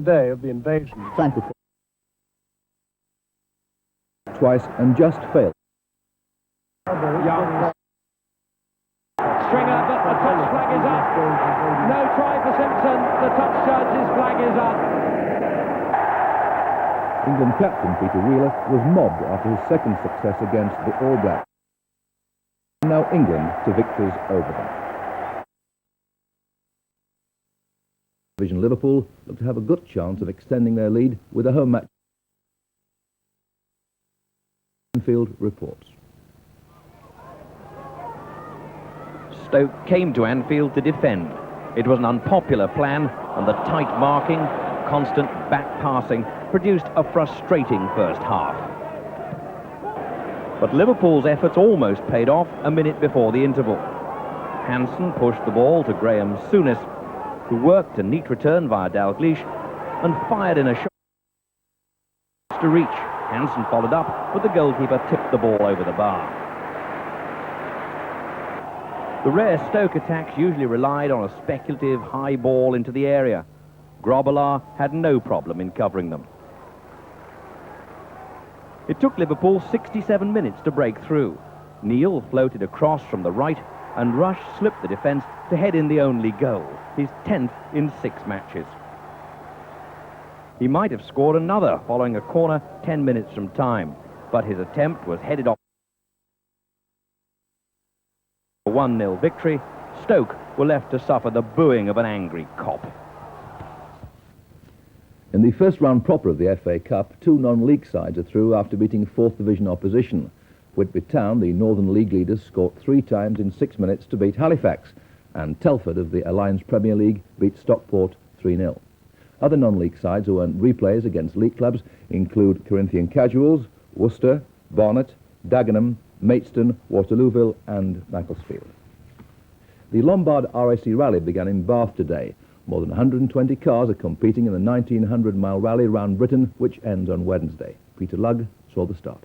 day of the invasion. Francophone twice and just failed. Young. Stringer, but the touch flag is up. No try for Simpson. The touch judge's flag is up. England captain Peter Wheeler was mobbed after his second success against the All Blacks. Now England to victories over them. Division Liverpool look to have a good chance of extending their lead with a home match. Anfield reports. Stoke came to Anfield to defend. It was an unpopular plan, and the tight marking, constant back passing produced a frustrating first half. But Liverpool's efforts almost paid off a minute before the interval. Hansen pushed the ball to Graham Souness, who worked a neat return via Dalglish and fired in a shot to reach. Hansen followed up, but the goalkeeper tipped the ball over the bar. The rare Stoke attacks usually relied on a speculative high ball into the area. Grobbelaar had no problem in covering them. It took Liverpool 67 minutes to break through. Neil floated across from the right and Rush slipped the defence to head in the only goal, his 10th in 6 matches. He might have scored another following a corner 10 minutes from time, but his attempt was headed off. A 1-0 victory, Stoke were left to suffer the booing of an angry cop. In the first round proper of the FA Cup, 2 non-league sides are through after beating 4th Division opposition. Whitby Town, the Northern League leaders, scored 3 times in 6 minutes to beat Halifax, and Telford of the Alliance Premier League beat Stockport 3-0. Other non-league sides who earned replays against league clubs include Corinthian Casuals, Worcester, Barnet, Dagenham, Maidstone, Waterlooville and Macclesfield. The Lombard RAC Rally began in Bath today. More than 120 cars are competing in the 1900-mile rally round Britain, which ends on Wednesday. Peter Lugg saw the start.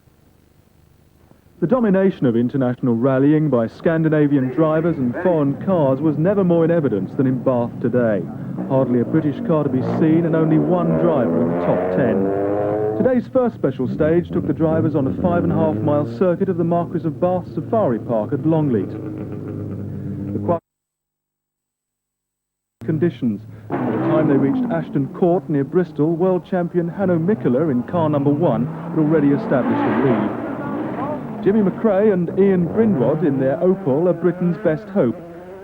The domination of international rallying by Scandinavian drivers and foreign cars was never more in evidence than in Bath today. Hardly a British car to be seen and only 1 driver in the top 10. Today's first special stage took the drivers on a 5.5-mile circuit of the Marquis of Bath Safari Park at Longleat. The conditions. By the time they reached Ashton Court near Bristol, world champion Hanno Mikkola in car number 1 had already established a lead. Jimmy McRae and Ian Grindrod in their Opel are Britain's best hope,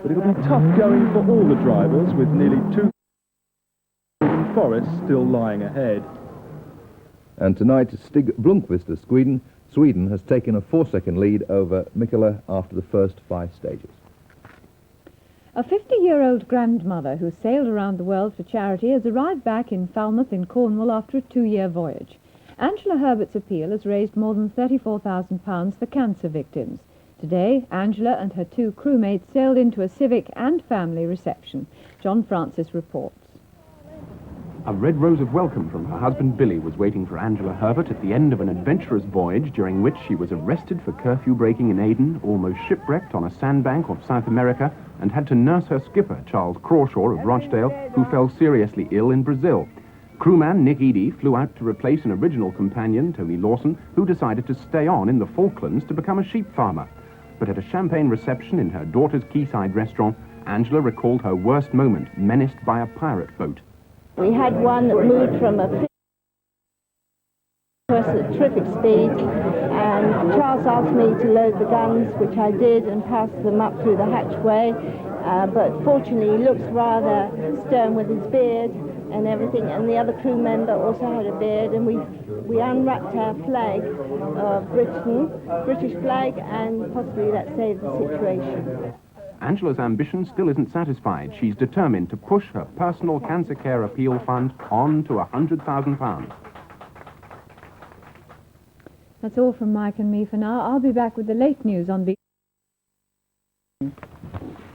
but it'll be tough going for all the drivers with nearly 2 forests still lying ahead. And tonight, Stig Blomqvist of Sweden has taken a 4-second lead over Mikkola after the first 5 stages. A 50-year-old grandmother who sailed around the world for charity has arrived back in Falmouth in Cornwall after a 2-year voyage. Angela Herbert's appeal has raised more than £34,000 for cancer victims. Today, Angela and her 2 crewmates sailed into a civic and family reception. John Francis reports. A red rose of welcome from her husband Billy was waiting for Angela Herbert at the end of an adventurous voyage during which she was arrested for curfew breaking in Aden, almost shipwrecked on a sandbank off South America, and had to nurse her skipper, Charles Crawshaw of Rochdale, who fell seriously ill in Brazil. Crewman Nick Eady flew out to replace an original companion, Tony Lawson, who decided to stay on in the Falklands to become a sheep farmer. But at a champagne reception in her daughter's quayside restaurant, Angela recalled her worst moment, menaced by a pirate boat. We had one that moved from a at terrific speed, and Charles asked me to load the guns, which I did, and pass them up through the hatchway, but fortunately he looks rather stern with his beard and everything, and the other crew member also had a beard, and we unwrapped our flag of Britain, British flag, and possibly that saved the situation. Angela's ambition still isn't satisfied. She's determined to push her personal cancer care appeal fund on to £100,000. That's all from Mike and me for now. I'll be back with the late news on BBC.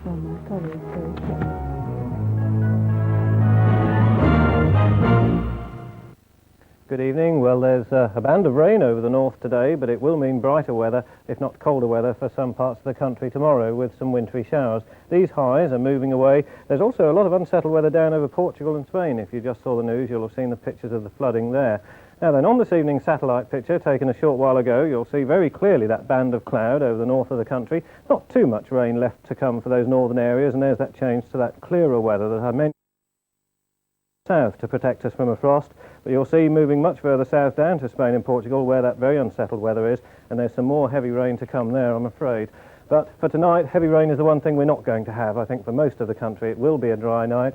My colleague, Good evening. Well, there's a band of rain over the north today, but it will mean brighter weather, if not colder weather, for some parts of the country tomorrow with some wintry showers. These highs are moving away. There's also a lot of unsettled weather down over Portugal and Spain. If you just saw the news, you'll have seen the pictures of the flooding there. Now then, on this evening's satellite picture, taken a short while ago, you'll see very clearly that band of cloud over the north of the country. Not too much rain left to come for those northern areas, and there's that change to that clearer weather that I mentioned south to protect us from a frost. But you'll see moving much further south down to Spain and Portugal where that very unsettled weather is, and there's some more heavy rain to come there, I'm afraid. But for tonight, heavy rain is the one thing we're not going to have. I think for most of the country it will be a dry night,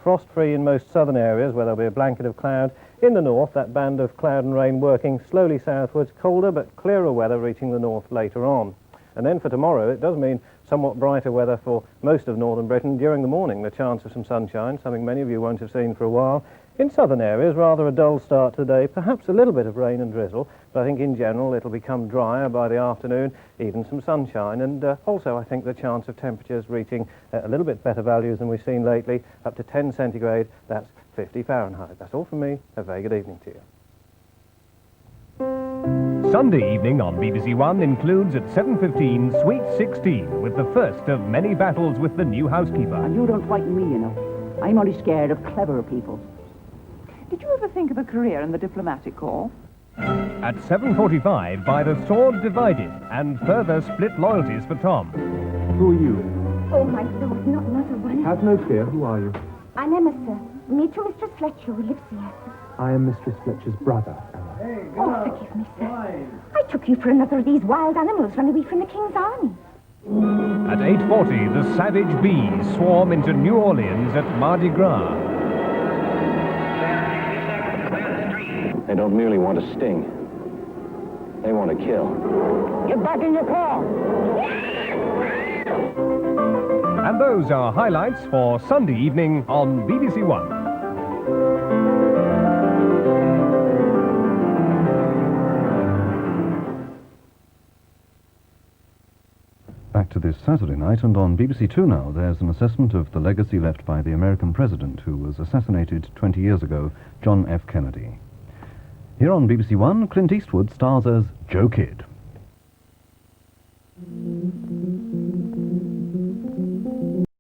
frost-free in most southern areas where there'll be a blanket of cloud. In the north, that band of cloud and rain working slowly southwards, colder but clearer weather reaching the north later on. And then for tomorrow, it does mean somewhat brighter weather for most of northern Britain. During the morning, the chance of some sunshine, something many of you won't have seen for a while. In southern areas, rather a dull start to the day, perhaps a little bit of rain and drizzle, but I think in general it'll become drier by the afternoon, even some sunshine, and also I think the chance of temperatures reaching a little bit better values than we've seen lately, up to 10 centigrade, that's 50 Fahrenheit. That's all from me. A very good evening to you. Sunday evening on BBC1 includes at 7:15 Sweet 16 with the first of many battles with the new housekeeper. And you don't frighten me, you know. I'm only scared of clever people. Did you ever think of a career in the diplomatic corps? At 7:45 by the sword divided and further split loyalties for Tom. Who are you? Oh, my lord, not another one. Have no fear. Who are you? I'm Emma, sir. Maid to Mistress Fletcher, who lives here. I am Mistress Fletcher's brother, Emma. Oh, forgive me, sir. I took you for another of these wild animals run away from the King's army. At 8:40, the savage bees swarm into New Orleans at Mardi Gras. They don't merely want to sting. They want to kill. Get back in your car! And those are highlights for Sunday evening on BBC1. Back to this Saturday night, and on BBC2 now, there's an assessment of the legacy left by the American president who was assassinated 20 years ago, John F. Kennedy. Here on BBC1, Clint Eastwood stars as Joe Kidd.